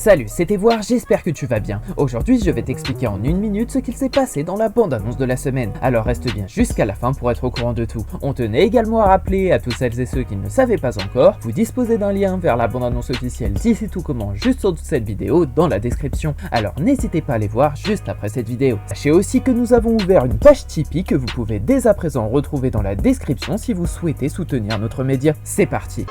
Salut, c'était Voir, j'espère que tu vas bien. Aujourd'hui, je vais t'expliquer en une minute ce qu'il s'est passé dans la bande-annonce de la semaine. Alors reste bien jusqu'à la fin pour être au courant de tout. On tenait également à rappeler à toutes celles et ceux qui ne le savaient pas encore, vous disposez d'un lien vers la bande-annonce officielle d'ici tout comment juste sous cette vidéo dans la description. Alors n'hésitez pas à aller voir juste après cette vidéo. Sachez aussi que nous avons ouvert une page Tipeee que vous pouvez dès à présent retrouver dans la description si vous souhaitez soutenir notre média. C'est parti.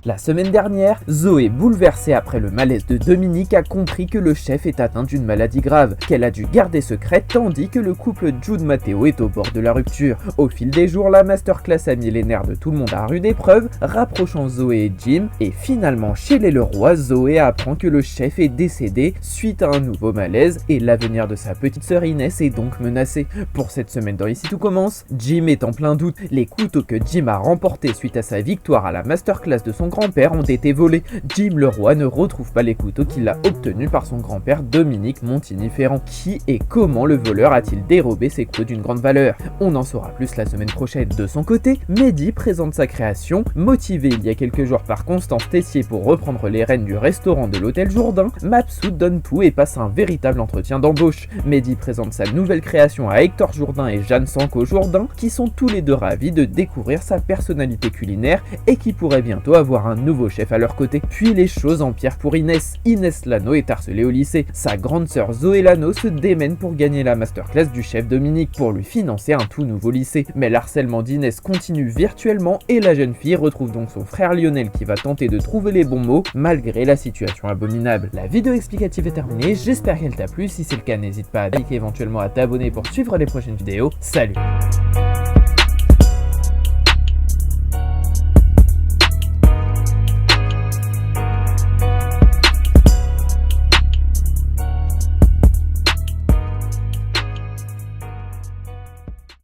La semaine dernière, Zoé, bouleversée après le malaise de Dominique, a compris que le chef est atteint d'une maladie grave, qu'elle a dû garder secrète tandis que le couple Jude-Matteo est au bord de la rupture. Au fil des jours, la masterclass a mis les nerfs de tout le monde à rude épreuve, rapprochant Zoé et Jim, et finalement chez les Leroy, Zoé apprend que le chef est décédé suite à un nouveau malaise et l'avenir de sa petite sœur Inès est donc menacé. Pour cette semaine dans Ici Tout Commence, Jim est en plein doute, les couteaux que Jim a remportés suite à sa victoire à la masterclass de son grand-père ont été volés. Jim Leroy ne retrouve pas les couteaux qu'il a obtenus par son grand-père Dominique Montigny-Ferrand. Qui et comment le voleur a-t-il dérobé ces couteaux d'une grande valeur? On en saura plus la semaine prochaine. De son côté, Mehdi présente sa création. Motivé il y a quelques jours par Constance Tessier pour reprendre les rênes du restaurant de l'hôtel Jourdain, Mabsoud donne tout et passe un véritable entretien d'embauche. Mehdi présente sa nouvelle création à Hector Jourdain et Jeanne Sanco Jourdain, qui sont tous les deux ravis de découvrir sa personnalité culinaire et qui pourrait bientôt avoir un nouveau chef à leur côté. Puis les choses empirent pour Inès. Inès Lano est harcelée au lycée. Sa grande sœur Zoé Lano se démène pour gagner la masterclass du chef Dominique pour lui financer un tout nouveau lycée. Mais l'harcèlement d'Inès continue virtuellement et la jeune fille retrouve donc son frère Lionel qui va tenter de trouver les bons mots malgré la situation abominable. La vidéo explicative est terminée, j'espère qu'elle t'a plu. Si c'est le cas, n'hésite pas à liker, éventuellement à t'abonner pour suivre les prochaines vidéos. Salut!